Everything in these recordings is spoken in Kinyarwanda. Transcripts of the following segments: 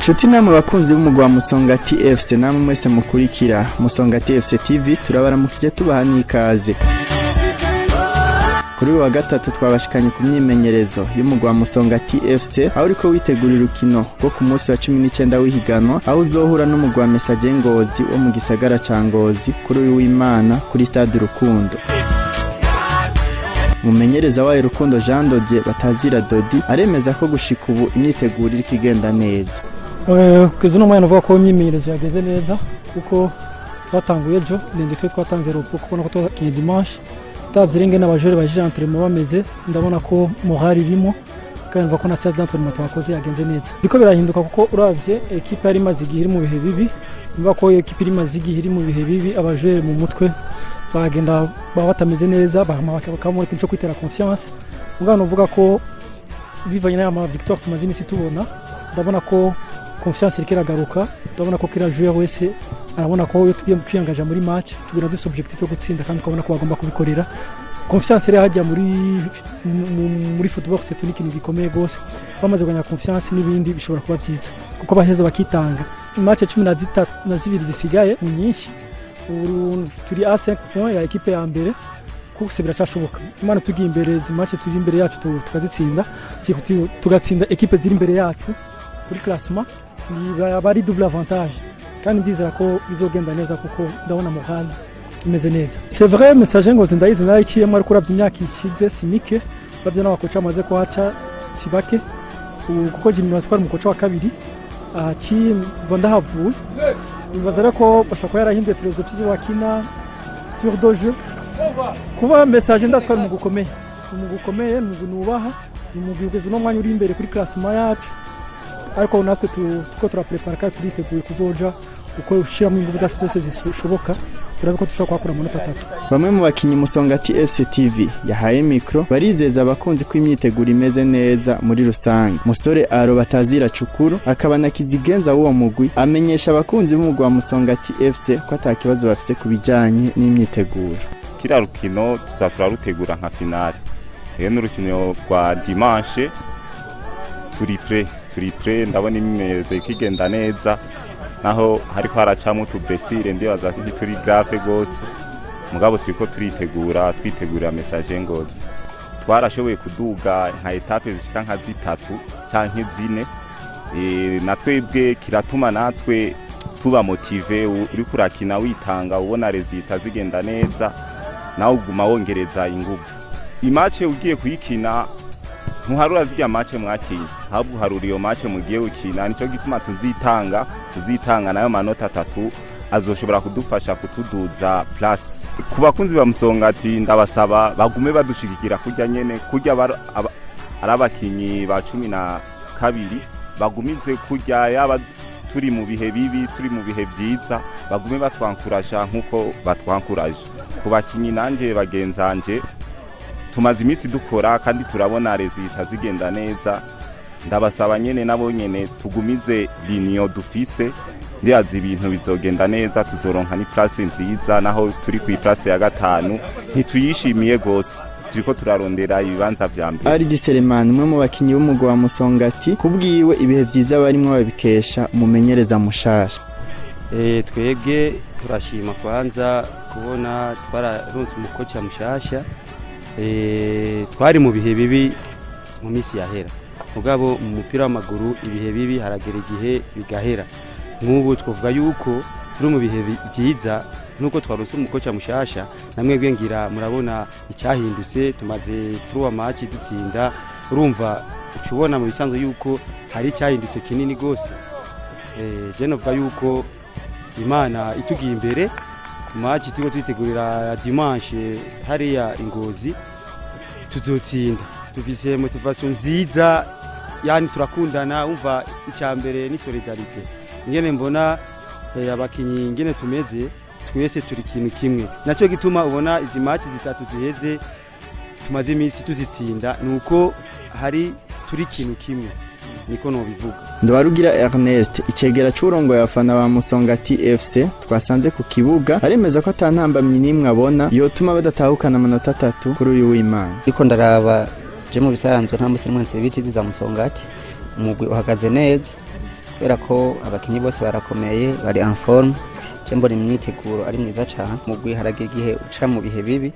Nshuti namwe bakunzi b'umugwa wa Musongati FC namwe mwese mukurikira Musongati FC TV turabaramukije tubaha n'ikaze. Kuri wa gatatu twabashikanye ku myimenyerezo y'umugwa wa Musongati FC aho uriko witegurira urukino rwo ku munsi wa 19 w'ihiganwa aho uzohura n'umugwa wa Message Ngozi wo mu gisagara ca Ngozi kuri uyu w'Imana kuri stade Rukundo. Mumenyereza wayo Rukundo Jean Dodier batazira Dodi aremeza ko gushika ubu imyitegurire ikigenda neza. Kwizo n'umwana uvuga ko imyimenyerezo yageze neza kuko twatanguye ejo ninde twatanze ropo kuko nako twakinye dimanche tavyirenge n'abajore baje entraînement bameze ndabona ko morale irimo kandi mva ko na stade d'entraînement twakoze yagenze neza biko birahinduka kuko uravye equipe yari maze igihe iri mu bihe bibi mva ko equipe iri maze igihe iri mu bihe bibi abajore mu mutwe bagenda batameze neza bakamura ikintu cyo kwitera confiance ngano uvuga ko bivanye n'ama victoire tumaze imisi tubona ndabona ko confiance irikira garuka ndabona ko kira joueur wese arabona ko iyo tugiye kwiyangaja muri match tugira duse objectif yo gutsinda kandi ukabona ko bagomba kubikorera confiance iri hajya muri football c'est unique ni gikomeye gose bamaze kuganya confiance n'ibindi bishobora kuba byiza kuko baheza bakitanga match 12 zisigaye mu nyinshi turi a 5 points ya equipe ya mbere kuko se biracashoboka imana tugiye imbere match turi imbere yacu tukazitsinda tugatsinda equipe ziri imbere yacu kuri classement ni bari double avantage kandi ndizera ko bizogenda neza kuko ndabona morale imeze neza c'est vrai Message Ngozi ndayizi nayiciyemo ariko uravye imyaka ishize simike bavye n'abakoca amaze kuhaca sibake kuko Jimmy Wasquare mu koca wa kabiri aci ndahavuye bibaza ko bashaka yarahinduye philosophie yo wakina sur deux jeux kuba Message ndaswara mu gukomeye mu nubaha mu gugeze no mwanya uri imbere kuri classement yacu ariko natwe tuko turaprepara kandi turiteguye kuzoja uko ushira mu ingufu zacu zose zishoboka turabiko dushobora kwakura amanota 3. Bamwe mu bakinyi Musongati FC TV yahaye micro barizeza abakunzi ko imyiteguro imeze neza muri rusange. Musore Aro batazira Cukuru akaba na Kizigenza w'uwo mugwi amenyesha abakunzi b'umugwi wa Musongati FC ko atakibazo bafise kubijanye n'imyiteguro. Kira rukino tuzatura rutegura nka finale. Rero n'urukino rwa dimanche turi pre ndabona imeze ikigenda neza naho hariko haracamo tubesire ndibaza ntituri grave gose mugabo turiko twitegura Message Ngozi twarashoboye kuduga nka etape zishika nka zitatu canke zine natwebwe kiratuma natwe tuba motive uri kurakina witanga ubona resultat zigenda neza naho uguma wongereza ingufu imache ugiye kuyikina ntuharura zijya match mwakiye ahubwo harura iyo match mugiye ukina nico gituma tuzitanga nayo manota 3 azoshobora kudufasha kutuduza plus ku bakunzi ba Musongati ndabasaba bagume badushigikira kujya nyene kujya arabakinyi ba 12 bagumize kujya yaba turi mu bihe bibi turi mu bihe byiza bagume batwankurasha nkuko batwankuraje ku bakinyi nanje bagenzanje tumaze imisi dukora kandi turabona resultat zigenda neza ndabasaba nyene nabo nyene tugumize linio dufise ndiazi ibintu bizogenda neza tuzoronka ni place nziza naho turi ku place ya 5 ntituyishimiye gose turiko turarondera ibibanza vya mbere. Ari Diselemani umwe mu bakinyi b'umugwa wa Musongati kubwiwe ibihe vyiza barimwe babikesha umumenyereza mushasha. Twebwe turashima kwanza kubona twararonse umukoca mushasha twari mu bihe bibi mu misi yahera mugabo mu mupira w'amaguru ibihe bibi haragera igihe bigahera nk'ubu twavuga yuko turi mu bihe byiza nuko twaronse umukoca mushasha namwe gwengira murabona icyahindutse tumaze 3 match dutsinda urumva ucubona mu bisanzwe yuko hari icyahindutse kinini gose je novuga yuko Imana itugiye imbere ku match tuko twitegurira dimanche hariya Ingozi tuzotsinda tuvise motivation nziza yani turakundana umva icyambere ni solidarite ngene mbona abakinyi ngene tumeze twese turi kintu kimwe naco gituma ubona izi match zitatu ziheze tumaze imisi tuzitsinda nuko hari turi kintu kimwe niko no bivuga. Ndabarugira Ernest icegera c'urongo y'abafana ba Musongati FC twasanze ku kibuga aremeza ko atantambamye nimwe abona yotuma badatahukana amanota 3 kuri uyu w'Imana. Iko ndaraba je mu bisanzwe nta musi mwense biti za Musongati umugwi uhagaze neza kubera ko abakinyi bose barakomeye bari en forme je mbona imyiteguro ari myiza cyane umugwi haragira igihe uca mu bihe bibi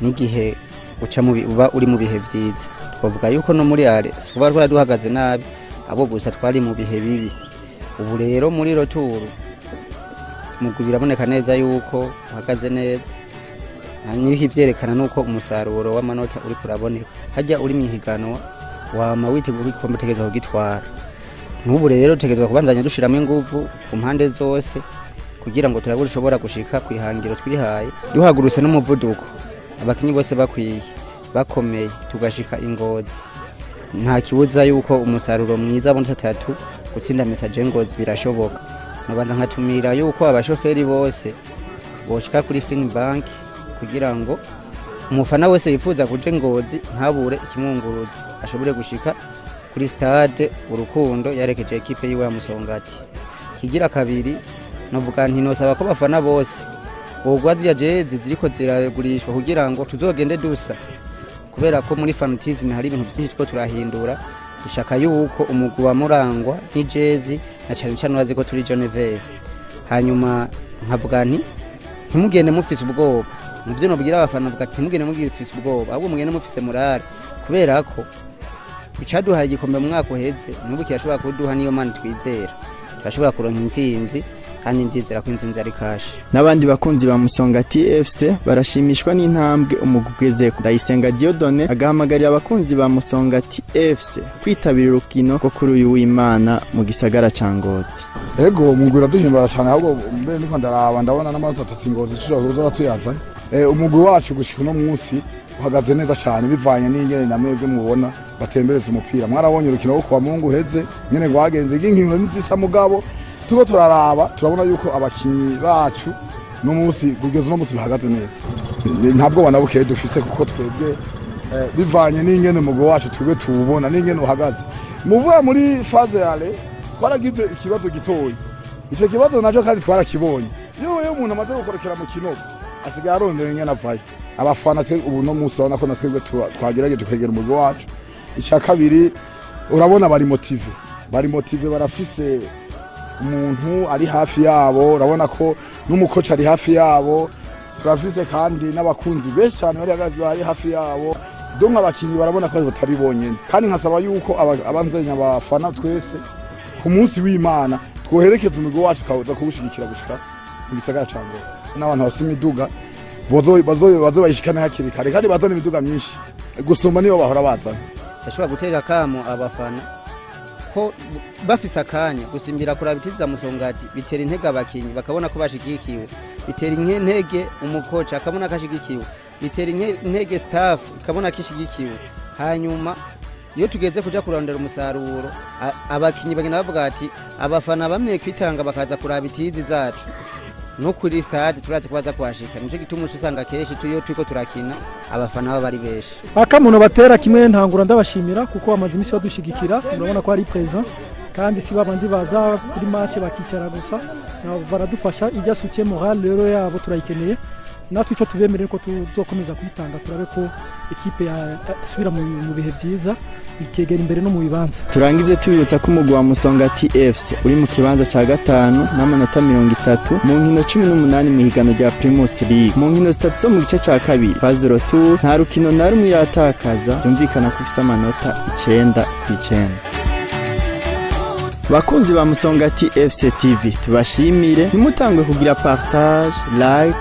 n'igihe uca uba uri mu bihe vyiza twavuga yuko no muri ale suba duhagaze nabi abo gusa twari mu bihe bibi ubu rero muri roturu umugwi biraboneka neza yuko uhagaze neza nibihe vyerekana nuko umusaruro w'amanota uri kuraboneka hajya uri mihiganwa wama witegura igikombe tegeza kugitwara n'ubu rero tegezwa kubandanya dushiramo inguvu ku mpande zose kugira ngo turabure ushobora gushika kwihangiro twihaye duhagurutse n'umuvuduko abakinyi bose bakwiye bakomeye tugashika Ingozi nta kibuza yuko umusaruro mwiza abo 3 gutsinda message Ngozi birashoboka nabanza nkatumira yuko abashoferi bose boshika kuri Finbank kugira ngo umufana wese yifuza kuje Ngozi ntabure ikimwunguruzi ashobore gushika kuri stade Urukundo yarekeje equipe yiwe ya Musongati kigira kabiri navuga nti nosaba ko bafana bose bogwazi ya jezi ziriko ziragurishwa kugira ngo tuzogende dusa kubera ko muri fanatisme hari ibintu byinshi two turahindura dushaka yuko umugwi wa Murangwa ni jezi na cyane cyane wazi ko turi Geneve hanyuma nkavuga nti ntimugende mufise ubwoba muvyo nobwira abafana vuga ati ntimugende mufise ubwoba ahubwo mugende mufise morale kubera ko icaduhaye igikombe mu mwaka uheze n'ubu kirashobora kuduha niyo mana twizera turashobora kuronka intsinzi kandi ndizera ko intsinzi ari kashi n'abandi bakunzi ba Musongati FC barashimishwa n'intambwe umugugeze Ndayisenga Dieudonné agahamagarira abakunzi ba Musongati FC kwitabira urukino rwo kuri uyu w'Imana mu gisagara ca Ngozi ego umugura duhimbara cyane ahubwo mbe niko ndaraba ndabona n'amanota 3 Ngozi tuzoza tuyaza umugwi wacu gushika no munsi uhagaze neza cyane bivanye n'ingene namwebwe mubona batembereza umupira mwarabonye urukino rwo kwa Mungu heze nyene gwagenze inkino nizisa mugabo tuko turaraba turabona yuko abakinyi bacu no munsi kugeza no munsi bahagaze neza ntabwo banabukeye dufise kuko twebwe bivanye n'ingene umugwi wacu twebwe tubona n'ingene uhagaze muvuye muri phase yale twaragize ikibazo gitoyi ico kibazo naco kandi twarakibonye iyo umuntu amaze gukorokera mu kinogo asigaye arondera ingene avayo abafana twe ubu no munsi urabona ko natwebwe twagerageje kwegera umugwi wacu icya kabiri urabona bari motive barafise umuntu ari hafi yabo urabona ko n'umukoci ari hafi yabo turafise kandi n'abakunzi benshi cyane bari hafi yabo donc abakinyi barabona ko batari bonyene kandi nkasaba yuko abanzenya abafana twese ku munsi w'Imana twoherekeza umugwi wacu kaza kubushigikira gushika mu gisagara ca Ngozi n'abantu bafite imiduga bazo bayishikana hakiri kare kandi bazana imiduga myinshi gusumba niyo bahora bazana ashobora gutera kamo abafana ko bafise akanya gusimbira kurabitiza Musongati bitera intege abakinyi bakabona ko bashigikiwe bitera intege umukoca akabona kashigikiwe bitera intege staff ikabona kishigikiwe hanyuma iyo tugeze kuja kurondera umusaruro abakinyi bagenda bavuga ati abafana bamwe kwitanga bakaza kurabitizi zacu no kuri stade turaze kubaza kwashika nico gituma usanga keshi turiko turakina abafana bari beshi akamuno batera kimwe ntangura ndabashimira kuko amazi imisi badushigikira murabona ko ari present kandi si babandi baza kuri match bakicara gusa nabo baradufasha ijya soutien moral rero yabo turayikeneye natwe ico tubemerere ko tuzokomeza kwitanga turabe ko equipe ya subira mu bihe vyiza ikegera imbere no mu bibanza turangize tubibutsa ko umugwi wa Musongati FC uri mu kibanza ca 5 n'amanota 30 mu nkino 18 mu higano rya Primus League mu nkino 3 zo mu gice ca kabiri phase retour nta rukino na rumwe yatakaza byumvikana ko ifise amanota 9/9 bakunzi ba Musongati FC TV tubashimire nimutangwe kugira partage like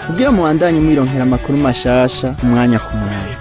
kugira muandanye mwironkera amakuru mashasha umwanya ku mwanya